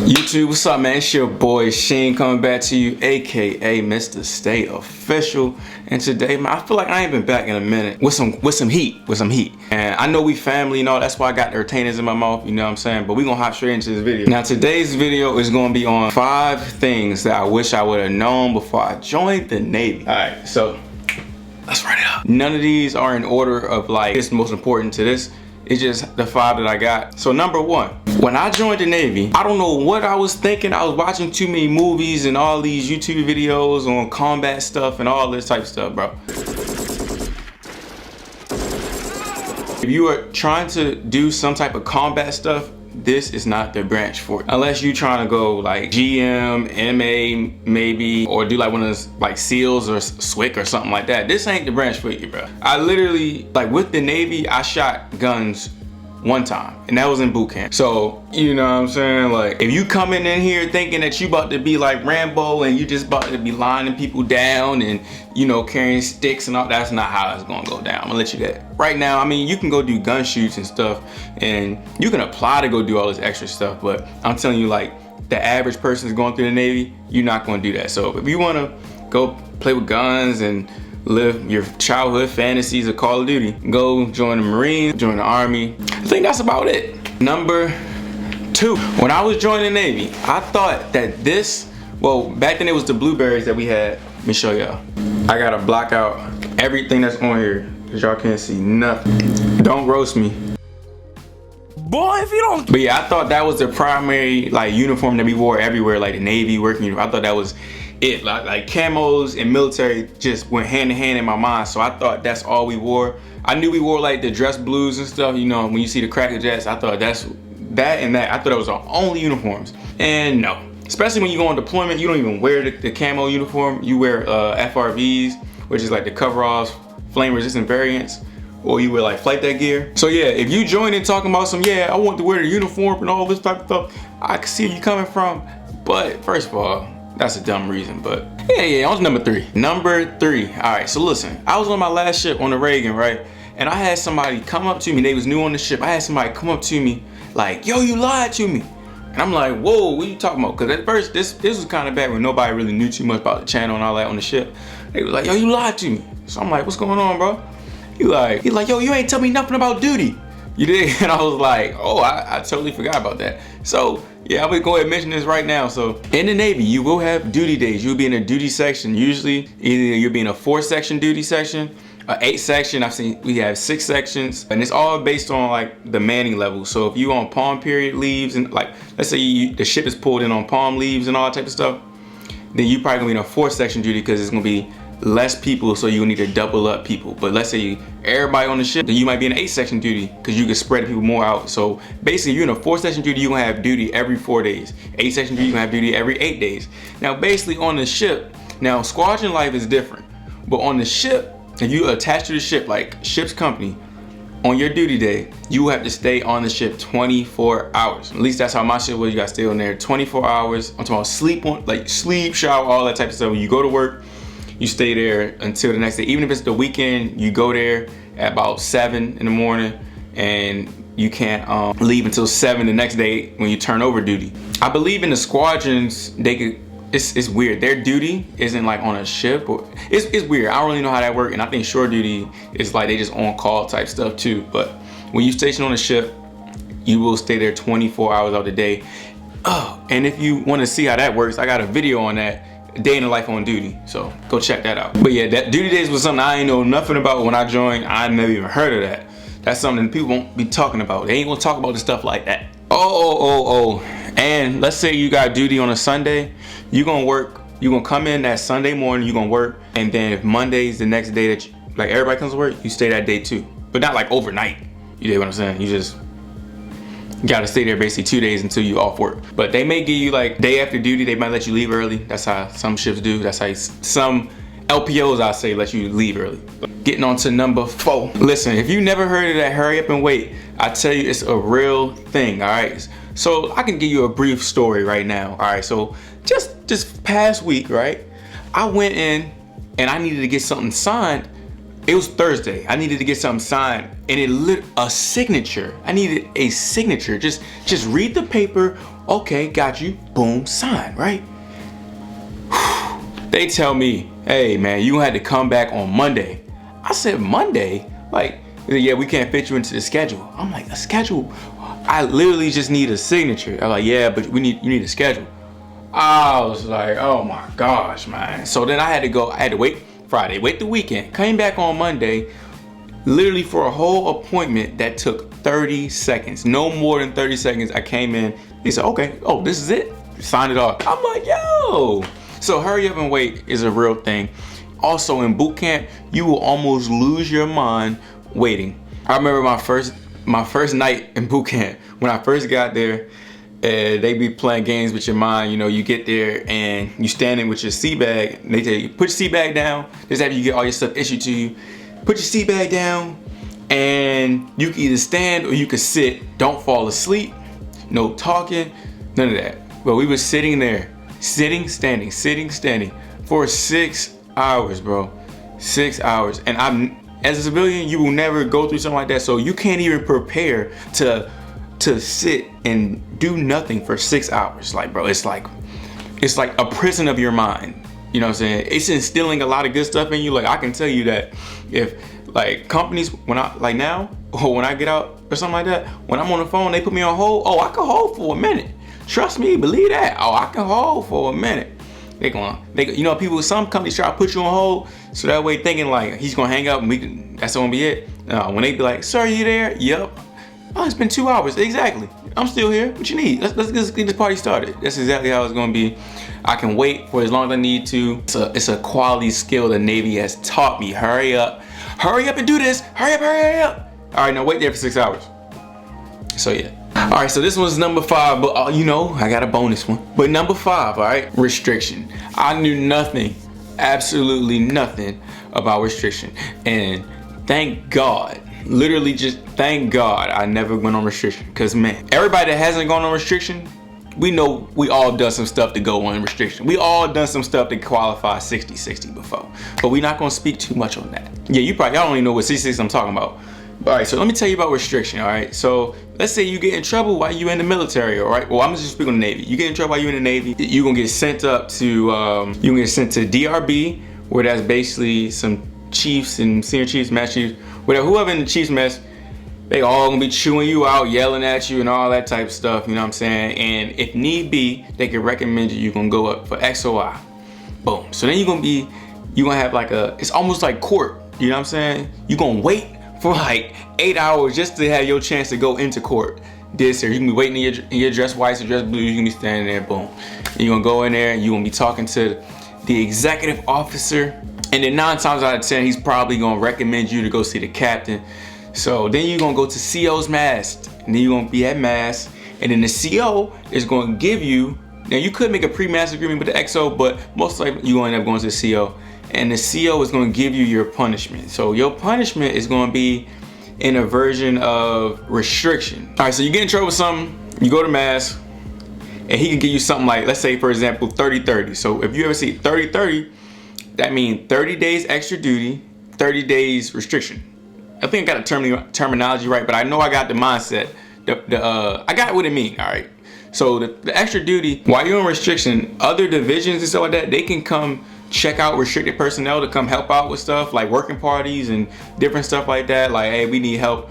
YouTube, what's up, man? It's your boy Sheen coming back to you, aka Mr. Stay Official. And today, man, I feel like I ain't been back in a minute with some heat. And I know we family, you know, that's why I got the retainers in my mouth, you know what I'm saying? But we gonna hop straight into this video. Now, today's video is gonna be on 5 things that I wish I would have known before I joined the Navy. All right, so let's write it up. None of these are in order of like, it's most important to this. It's just the 5 that I got. So number 1, when I joined the Navy, I don't know what I was thinking. I was watching too many movies and all these YouTube videos on combat stuff and all this type of stuff, bro. If you are trying to do some type of combat stuff, this is not the branch for it. Unless you trying to go like GM, MA maybe, or do like one of those like SEALs or SWIC or something like that. This ain't the branch for you, bro. I literally, like with the Navy, I shot guns one time, and that was in boot camp. So, you know what I'm saying? Like, if you coming in here thinking that you about to be like Rambo and you just about to be lining people down and, you know, carrying sticks and all, that's not how it's gonna go down. I'm gonna let you that. Right now, I mean, you can go do gun shoots and stuff, and you can apply to go do all this extra stuff, but I'm telling you, like, the average person is going through the Navy, you're not gonna do that. So if you wanna go play with guns and live your childhood fantasies of Call of Duty, go join the Marines, join the Army. I think that's about it. Number 2, when I was joining the Navy, I thought that this, well, back then it was the blueberries that we had. Let me show y'all. I gotta block out everything that's on here because y'all can't see nothing. Don't roast me. Boy, if you don't. But yeah, I thought that was the primary like uniform that we wore everywhere, like the Navy working uniform. I thought that was it. Like camos and military just went hand in hand in my mind. So I thought that's all we wore. I knew we wore like the dress blues and stuff. You know, when you see the Cracker Jets, I thought that's that and that. I thought it was our only uniforms. And no, especially when you go on deployment, you don't even wear the camo uniform. You wear FRVs, which is like the coveralls, flame resistant variants, or you wear like flight deck gear. So yeah, if you join in talking about some, yeah, I want to wear the uniform and all this type of stuff, I can see where you're coming from. But first of all, that's a dumb reason. But yeah, on to number 3. Number 3, all right, so listen, I was on my last ship on the Reagan, right? And I had somebody come up to me, they was new on the ship. I had somebody come up to me like, yo, you lied to me. And I'm like, whoa, what are you talking about? Because at first, this was kind of bad when nobody really knew too much about the channel and all that on the ship. They was like, yo, you lied to me. So I'm like, what's going on, bro? He's like, yo, you ain't tell me nothing about duty. You did? And I was like, oh, I totally forgot about that. So yeah, I'm gonna go ahead and mention this right now. So in the Navy, you will have duty days. You'll be in a duty section. Usually, either you'll be in a 4-section duty section, a 8-section. I've seen we have 6 sections, and it's all based on like the manning level. So if you on palm period leaves and like, let's say the ship is pulled in on palm leaves and all that type of stuff, then you probably gonna be in a 4-section duty because it's gonna be less people, so you'll need to double up people. But let's say everybody on the ship, then you might be in an 8-section duty because you can spread people more out. So basically, you're in a 4-section duty, you're gonna have duty every 4 days. 8-section duty, you're gonna have duty every 8 days. Now, basically on the ship, now squadron life is different, but on the ship, if you attach to the ship, like ship's company, on your duty day, you have to stay on the ship 24 hours. At least that's how my ship was. You got to stay on there 24 hours. I'm talking about sleep, like sleep, shower, all that type of stuff. When you go to work, you stay there until the next day. Even if it's the weekend, you go there at about 7 in the morning and you can't leave until 7 the next day when you turn over duty. I believe in the squadrons, they could, it's weird. Their duty isn't like on a ship. Or, it's weird. I don't really know how that works. And I think shore duty is like they just on call type stuff too. But when you station on a ship, you will stay there 24 hours of the day. Oh, and if you want to see how that works, I got a video on that. Day in the life on duty, so go check that out. But yeah, that duty days was something I ain't know nothing about when I joined. I never even heard of that. That's something people won't be talking about. They ain't gonna talk about the stuff like that. Oh. And let's say you got duty on a Sunday, you gonna work, you gonna come in that Sunday morning, you gonna work, and then if Monday's the next day that like everybody comes to work, you stay that day too. But not like overnight. You get what I'm saying? You just gotta stay there basically 2 days until you off work. But they may give you like day after duty, they might let you leave early. That's how some ships do. That's how some LPOs, I say, let you leave early. But getting on to number 4. Listen, if you never heard of that hurry up and wait, I tell you, it's a real thing, all right? So I can give you a brief story right now, all right? So just this past week, right? I went in and I needed to get something signed It was Thursday. I needed to get something signed, and it lit a signature. I needed a signature. Just read the paper. Okay, got you. Boom, sign, right? They tell me, hey man, you had to come back on Monday. I said, Monday? Like, yeah, we can't fit you into the schedule. I'm like, a schedule? I literally just need a signature. I'm like, yeah, but you need a schedule. I was like, oh my gosh, man. So then I had to wait Friday, wait the weekend, came back on Monday, literally for a whole appointment that took 30 seconds. No more than 30 seconds. I came in, he said, okay, oh, this is it. Sign it off. I'm like, yo. So hurry up and wait is a real thing. Also in boot camp, you will almost lose your mind waiting. I remember my first night in boot camp, when I first got there, they be playing games with your mind. You know, you get there and you standing with your sea bag, and they tell you, put your sea bag down. This is after you get all your stuff issued to you. Put your sea bag down, and you can either stand or you can sit. Don't fall asleep. No talking, none of that. But we were sitting there, sitting, standing for 6 hours, bro. 6 hours. And as a civilian, you will never go through something like that. So you can't even prepare to sit and do nothing for 6 hours. Like, bro, it's like a prison of your mind. You know what I'm saying? It's instilling a lot of good stuff in you. Like, I can tell you that if like companies, when I get out or something like that, when I'm on the phone, they put me on hold. Oh, I can hold for a minute. Trust me, believe that. Oh, I can hold for a minute. You know, some companies try to put you on hold so that way thinking like he's gonna hang up and that's gonna be it. When they be like, sir, you there? Yep. Oh, it's been 2 hours. Exactly. I'm still here. What you need? Let's get this party started. That's exactly how it's gonna be. I can wait for as long as I need to. It's a quality skill the Navy has taught me. Hurry up and do this. Hurry up. All right, now wait there for 6 hours. So yeah. All right, so this one's number 5, but you know, I got a bonus one. But number 5, all right, restriction. I knew nothing, absolutely nothing about restriction. And thank God, literally just thank God I never went on restriction. Cause man, everybody that hasn't gone on restriction, we know we all done some stuff to go on restriction. We all done some stuff to qualify 60-60 before. But we're not gonna speak too much on that. Yeah, y'all don't even know what 60-60 I'm talking about. All right, so let me tell you about restriction, all right? So let's say you get in trouble while you in the military, all right? Well, I'm just speaking on the Navy. You get in trouble while you in the Navy, you're gonna get sent up to, you're gonna get sent to DRB, where that's basically some chiefs and senior chiefs, master chiefs, whatever, whoever in the chief's mess, they all gonna be chewing you out, yelling at you and all that type of stuff, you know what I'm saying? And if need be, they can recommend you're gonna go up for XOI. Boom. So then you're gonna have like it's almost like court, you know what I'm saying? You're gonna wait for like 8 hours just to have your chance to go into court. You can be waiting in your dress whites or dress blues, you can be standing there, boom. And you're gonna go in there and you're gonna be talking to the executive officer, and then 9 times out of 10, he's probably gonna recommend you to go see the captain. So then you're gonna go to CO's mass, and then you're gonna be at mass, and then the CO is gonna give you, now you could make a pre-mass agreement with the XO, but most likely you're gonna end up going to the CO. And the CO is going to give you your punishment. So your punishment is going to be in a version of restriction. All right, so you get in trouble with something, you go to mass, and he can give you something like, let's say for example, 30-30. So if you ever see 30-30, that means 30 days extra duty, 30 days restriction. I think I got the terminology right, but I know I got the mindset. I got what it means, all right? So the extra duty, while you're on restriction, other divisions and stuff like that, they can come check out restricted personnel to come help out with stuff like working parties and different stuff like that. Like, hey, we need help,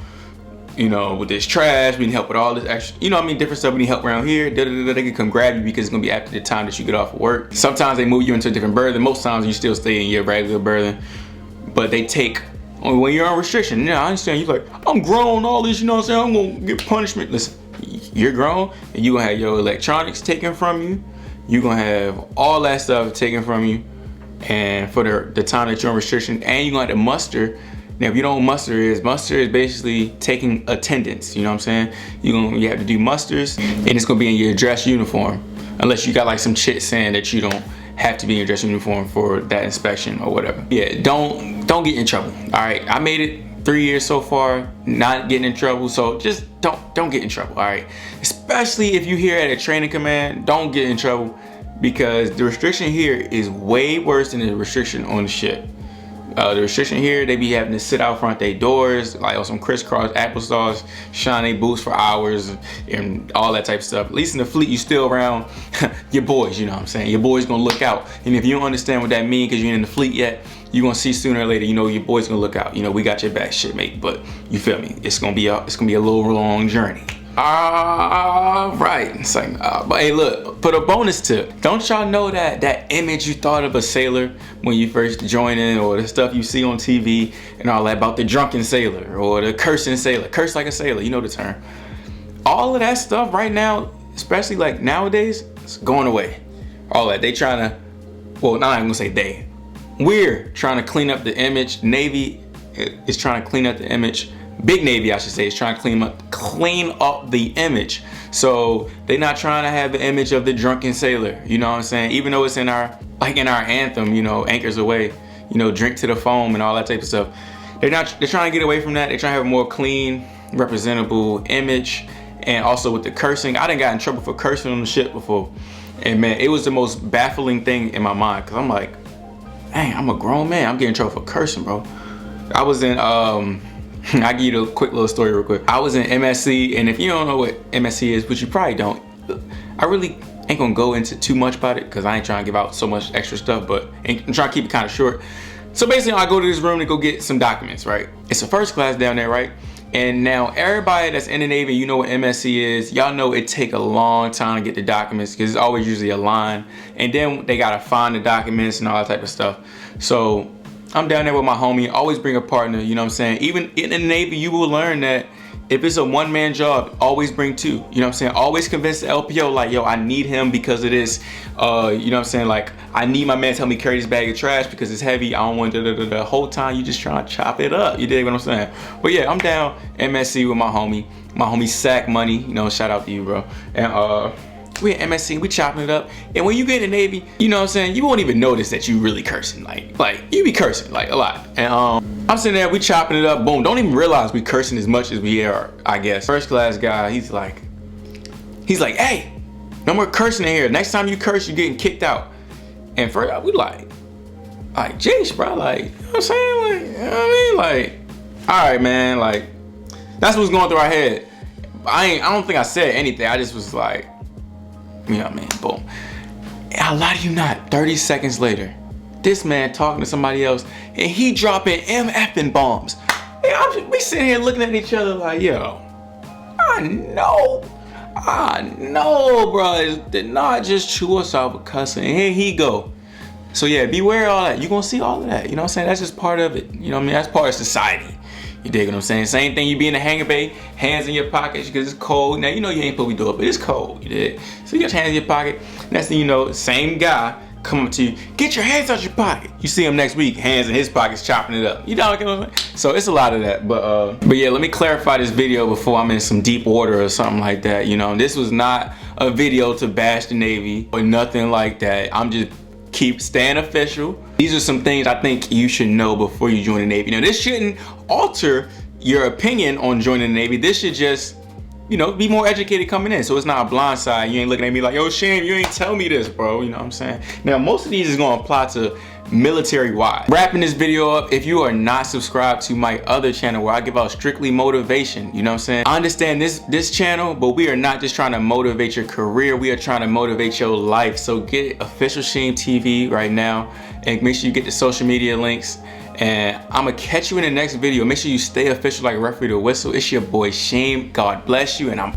you know, with this trash. We need help with all this extra, you know what I mean, different stuff. We need help around here. They can come grab you because it's gonna be after the time that you get off of work. Sometimes they move you into a different berth. Most times you still stay in your regular berth. But they take, when you're on restriction, yeah, I understand. You're like, I'm grown, all this, you know what I'm saying? I'm gonna get punishment. Listen, you're grown and you're gonna have your electronics taken from you. You're gonna have all that stuff taken from you. And for the time that you're on restriction, and you're gonna have to muster. Now, if you don't know what muster is basically taking attendance, you know what I'm saying? You have to do musters, and it's gonna be in your dress uniform, unless you got like some shit saying that you don't have to be in your dress uniform for that inspection or whatever. Yeah, don't get in trouble, all right? I made it 3 years so far, not getting in trouble, so just don't get in trouble, all right? Especially if you here at a training command, don't get in trouble, because the restriction here is way worse than the restriction on the ship. The restriction here, they be having to sit out front their doors, like on some crisscross applesauce, shine their boots for hours and all that type of stuff. At least in the fleet, you still around your boys, you know what I'm saying? Your boys gonna look out. And if you don't understand what that means because you ain't in the fleet yet, you gonna see sooner or later, you know, your boys gonna look out. You know, we got your back, shit, mate. But you feel me? It's gonna be a little long journey. Right. It's like, but hey, look, put a bonus tip. Don't y'all know that image you thought of a sailor when you first joined in, or the stuff you see on TV and all that about the drunken sailor or the cursing sailor, curse like a sailor, you know the term. All of that stuff right now, especially like nowadays, it's going away. All that they trying to, well, not even gonna say they. We're trying to clean up the image. Navy is trying to clean up the image. Big Navy, I should say, is trying to clean up the image. So they're not trying to have the image of the drunken sailor. You know what I'm saying? Even though it's in our anthem, you know, anchors away, you know, drink to the foam and all that type of stuff. They're trying to get away from that. They're trying to have a more clean, representable image. And also with the cursing, I done got in trouble for cursing on the ship before. And man, it was the most baffling thing in my mind, because I'm like, dang, I'm a grown man. I'm getting in trouble for cursing, bro. I was in, I'll give you a quick little story real quick. I was in MSC, and if you don't know what MSC is, which you probably don't, I really ain't gonna go into too much about it because I ain't trying to give out so much extra stuff, but I'm trying to keep it kind of short. So basically, I go to this room to go get some documents, right? It's a first class down there, right? And now everybody that's in the Navy, you know what MSC is. Y'all know it take a long time to get the documents because it's always usually a line. And then they gotta find the documents and all that type of stuff. So I'm down there with my homie. Always bring a partner, you know what I'm saying? Even in the Navy, you will learn that if it's a one-man job, always bring two. You know what I'm saying? Always convince the LPO, like, yo, I need him because of this. You know what I'm saying? Like, I need my man to help me carry this bag of trash because it's heavy. I don't want the whole time you just trying to chop it up. You dig what I'm saying? But yeah, I'm down MSC with my homie Sack Money. You know, shout out to you, bro. And we at MSC, we chopping it up. And when you get in the Navy, you know what I'm saying, you won't even notice that you really cursing. Like you be cursing like a lot. And I'm sitting there, we chopping it up, boom. Don't even realize we cursing as much as we are, I guess. First class guy, he's like, hey, no more cursing in here. Next time you curse, you're getting kicked out. And first, we like, jeez, bro, like, you know what I'm saying? Like, you know what I mean? Like, all right, man, like, that's what's going through our head. I don't think I said anything. I just was like, you know what I mean? Boom. I lie to you not, 30 seconds later, this man talking to somebody else and he dropping MFing bombs. Hey, we sitting here looking at each other like, yo, I know, bro. Did not just chew us out with cussing. And here he go. So yeah, beware of all that. You're gonna see all of that. You know what I'm saying? That's just part of it. You know what I mean? That's part of society. You dig what I'm saying? Same thing, you be in the hangar bay, hands in your pockets because it's cold. Now, you know you ain't supposed to be doing it, but it's cold, you dig? So you got your hands in your pocket. Next thing you know, same guy come up to you, get your hands out your pocket. You see him next week, hands in his pockets, chopping it up. You know what I'm saying? So it's a lot of that. But yeah, let me clarify this video before I'm in some deep water or something like that. You know, this was not a video to bash the Navy or nothing like that. I'm just staying official. These are some things I think you should know before you join the Navy. Now, this shouldn't alter your opinion on joining the Navy. This should just, you know, be more educated coming in. So it's not a blind side. You ain't looking at me like, yo, Shim, you ain't tell me this, bro. You know what I'm saying? Now, most of these is gonna apply to military-wide. Wrapping this video up, if you are not subscribed to my other channel where I give out strictly motivation, you know what I'm saying? I understand this channel, but we are not just trying to motivate your career. We are trying to motivate your life. So get OfficialShim TV right now and make sure you get the social media links. And I'm gonna catch you in the next video. Make sure you stay official like a referee to whistle. It's your boy Shim. God bless you, and I'm